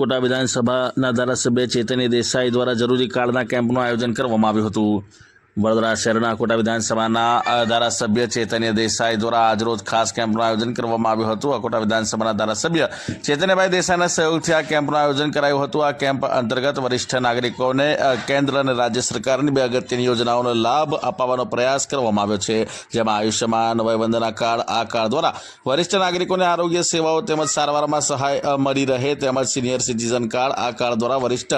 અકોટા વિધાનસભાના ધારાસભ્ય ચેતન્ય દેસાઈ દ્વારા જરૂરી કાર્ડના કેમ્પનું આયોજન કરવામાં આવ્યું હતું। વડોદરા શહેરના અકોટા વિધાનસભાના ધારાસભ્ય ચેતન્ય દેસાઈ દ્વારા આજરોજ ખાસ કેમ્પનું આયોજન કરવામાં આવ્યું હતું। અકોટા વિધાનસભાના ધારાસભ્ય ચેતન્યભાઈ દેસાઈના સહયોગથી આ કેમ્પનું આયોજન કરાયું હતું। આ કેમ્પ અંતર્ગત વરિષ્ઠ નાગરિકોને કેન્દ્ર અને રાજ્ય સરકારની બે અગત્યની યોજનાઓનો લાભ અપાવવાનો પ્રયાસ કરવામાં આવ્યો છે, જેમાં આયુષ્યમાન વયવંદના કાર્ડ, આ કાર્ડ દ્વારા વરિષ્ઠ નાગરિકોને આરોગ્ય સેવાઓ તેમજ સારવારમાં સહાય મળી રહે, તેમજ સિનિયર સિટીઝન કાર્ડ, આ કાર્ડ દ્વારા વરિષ્ઠ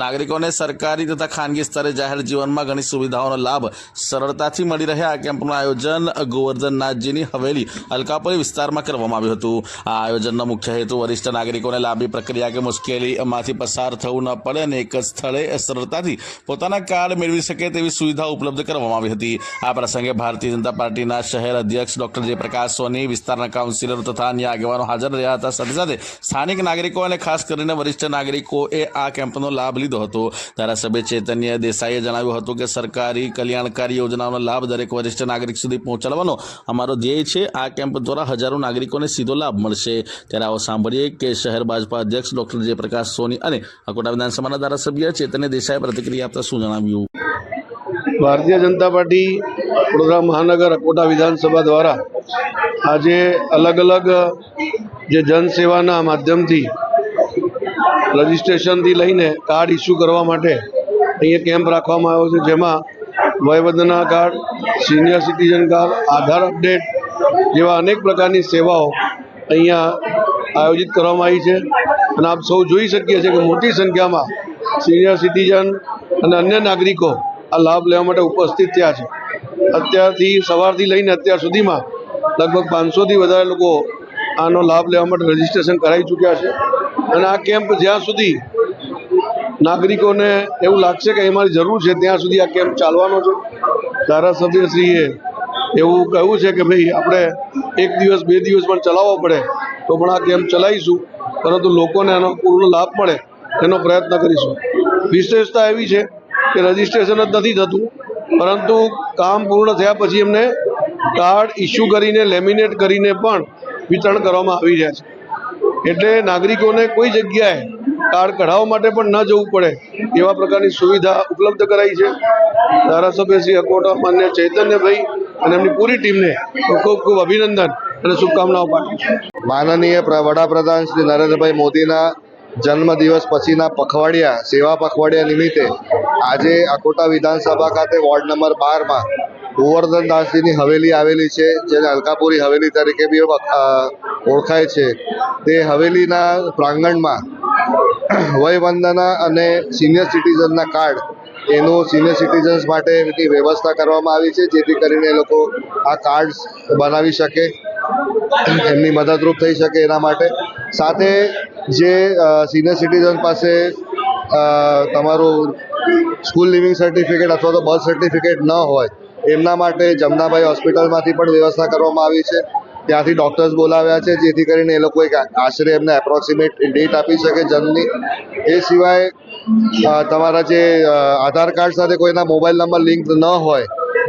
નાગરિકોને સરકારી તથા ખાનગી સ્તરે જાહેર જીવનમાં ઘણી સુવિધાઓનો લાભ સરળતાથી મળી રહે। આ કેમ્પનું આયોજન ગોવર્ધનનાથજીની હવેલી અલકાપુરી વિસ્તારમાં કરવામાં આવ્યું હતું। આ આયોજનનો મુખ્ય હેતુ વરિષ્ઠ નાગરિકોને લાંબી પ્રક્રિયા કે મુશ્કેલીમાંથી પસાર થવું ન પડે અને એક જ સ્થળે સરળતાથી પોતાના કાર્ડ મેળવી શકે તેવી સુવિધા ઉપલબ્ધ કરવામાં આવી હતી। આ પ્રસંગે ભારતીય જનતા પાર્ટીના શહેર અધ્યક્ષ ડોક્ટર જયપ્રકાશ સોની, વિસ્તારના કાઉન્સિલરો તથા અન્ય આગેવાનો હાજર રહ્યા હતા। સાથે સાથે સ્થાનિક નાગરિકો અને ખાસ કરીને વરિષ્ઠ નાગરિકોએ આ કેમ્પનો લાભ લીધો હતો। ધારાસભ્ય ચેતન્ય દેસાઈએ જણાવ્યું હતું કે સરકારી કલ્યાણકારી યોજનાઓનો લાભ દરેક વરિષ્ઠ નાગરિક સુધી પહોંચાડવાનો અમારો ધ્યેય છે। આ કેમ્પ દ્વારા હજારો નાગરિકોને સીધો લાભ મળશે। ત્યારે આવો સાંભળીએ કે શહેર ભાજપા અધ્યક્ષ ડોક્ટર જયપ્રકાશ સોની અને અકોટા વિધાનસભાના ધારાસભ્ય ચેતન્ય દેસાઈએ પ્રતિક્રિયા આપતા શું જણાવ્યું। ભારતીય જનતા પાર્ટી વડોદરા મહાનગર અકોટા વિધાનસભા દ્વારા આજે અલગ અલગ જે જનસેવાના માધ્યમથી રજિસ્ટ્રેશનથી લઈને કાર્ડ ઇસ્યુ કરવા માટે અહીંયા કેમ્પ રાખવામાં આવ્યો છે, જેમાં Vayvandana card, senior citizen card, આધાર અપડેટ જેવા અનેક પ્રકારની સેવાઓ અહીંયા આયોજિત કરવામાં આવી છે। અને આપ સૌ જોઈ શકીએ છીએ કે મોટી સંખ્યામાં સિનિયર સિટીઝન અને અન્ય નાગરિકો આ લાભ લેવા માટે ઉપસ્થિત થયા છે। અત્યારથી સવારથી લઈને અત્યાર સુધીમાં લગભગ 500થી વધારે લોકો આનો લાભ લેવા માટે રજીસ્ટ્રેશન કરાવી ચૂક્યા છે। અને આ કેમ્પ જ્યાં સુધી નાગરિકોને એવું લાગશે કે અમારી જરૂર છે ત્યાં સુધી આ કેમ્પ ચાલવાનો છે। ધારાસભ્યશ્રીએ એવું કહ્યું છે કે ભાઈ આપણે 1 દિવસ 2 દિવસ પણ ચલાવવો પડે તો પણ આ કેમ્પ ચલાવીશું, પરંતુ લોકોને એનો પૂર્ણ લાભ મળે એનો પ્રયત્ન કરીશું। વિશેષતા એવી છે કે રજિસ્ટ્રેશન જ નથી થતું, પરંતુ કામ પૂર્ણ થયા પછી એમને કાર્ડ ઇસ્યુ કરીને લેમિનેટ કરીને પણ વિતરણ કરવામાં આવી રહ્યા છે। એટલે નાગરિકોને કોઈ જગ્યાએ કાર્ડ કઢાવવા માટે પણ ન જવું પડે એવા પ્રકારની સુવિધા ઉપલબ્ધ કરાઈ છે। ધારાસભ્ય શ્રી અકોટા માન્ય ચૈતન્યભાઈ અને એમની પૂરી ટીમને ખૂબ ખૂબ અભિનંદન અને શુભકામનાઓ પાઠવું છું। માનનીય વડાપ્રધાન શ્રી નરેન્દ્રભાઈ મોદીના જન્મદિવસ પછીના પખવાડિયા, સેવા પખવાડિયા નિમિત્તે આજે અકોટા વિધાનસભા ખાતે વોર્ડ નંબર 12માં ગોવર્ધનદાસજીની હવેલી આવેલી છે, જેને અલકાપુરી હવેલી તરીકે બી ઓળખાય છે। તે હવેલીના પ્રાંગણમાં વયવંદના અને સિનિયર સિટીઝનના કાર્ડ, એનું સિનિયર સિટીઝન્સ માટેની વ્યવસ્થા કરવામાં આવી છે, જેથી કરીને એ લોકો આ કાર્ડ બનાવી શકે, એમની મદદરૂપ થઈ શકે એના માટે। સાથે જે સિનિયર સિટીઝન પાસે તમારું સ્કૂલ લિવિંગ સર્ટિફિકેટ અથવા તો બર્થ સર્ટિફિકેટ ન હોય એમના માટે જમનાભાઈ હોસ્પિટલમાંથી પણ વ્યવસ્થા કરવામાં આવી છે। ત્યાંથી ડૉક્ટર્સ બોલાવ્યા છે, જેથી કરીને એ લોકો એક આશરે એમને એપ્રોક્સિમેટ ડેટ આપી શકે જન્મની। એ સિવાય તમારા જે આધાર કાર્ડ સાથે કોઈના મોબાઈલ નંબર લિંક ન હોય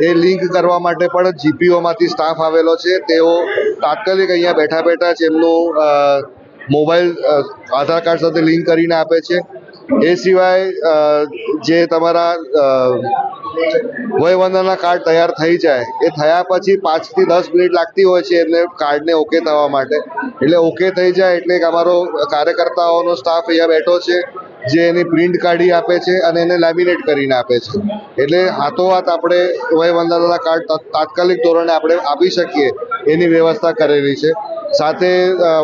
એ લિંક કરવા માટે પણ જીપીઓમાંથી સ્ટાફ આવેલો છે। તેઓ તાત્કાલિક અહીંયા બેઠા બેઠા જ એમનું મોબાઈલ આધાર કાર્ડ સાથે લિંક કરીને આપે છે। એ સિવાય જે તમારા વયવંદના કાર્ડ તૈયાર થઈ જાય એ થયા પછી 5 થી 10 મિનિટ લાગતી હોય છે એટલે કાર્ડને ઓકે થવા માટે। એટલે ઓકે થઈ જાય એટલે અમારો કાર્યકર્તાઓનો સ્ટાફ અહીંયા બેઠો છે, જે એની પ્રિન્ટ કાઢી આપે છે અને એને લેમિનેટ કરીને આપે છે। એટલે હાથોહાથ આપણે વયવંદના કાર્ડ તાત્કાલિક ધોરણે આપણે આપી શકીએ એની વ્યવસ્થા કરેલી છે। સાથે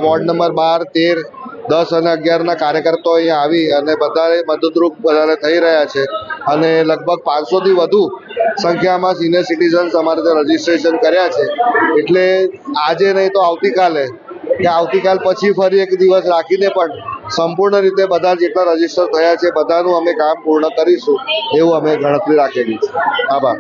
વોર્ડ નંબર 12, 13, 10 અને 11ના કાર્યકર્તાઓ અહીંયા આવી અને બધાએ મદદરૂપ બધાને થઈ રહ્યા છે અને લગભગ 500થી વધુ સંખ્યામાં સિનિયર સિટીઝન્સ અમારે ત્યાં રજીસ્ટ્રેશન કર્યા છે। એટલે આજે નહીં તો આવતીકાલે કે આવતીકાલ પછી ફરી એક દિવસ રાખીને પણ સંપૂર્ણ રીતે બધા જેટલા રજીસ્ટર થયા છે બધાનું અમે કામ પૂર્ણ કરીશું એવું અમે ગણતરી રાખેલી છે। આભાર।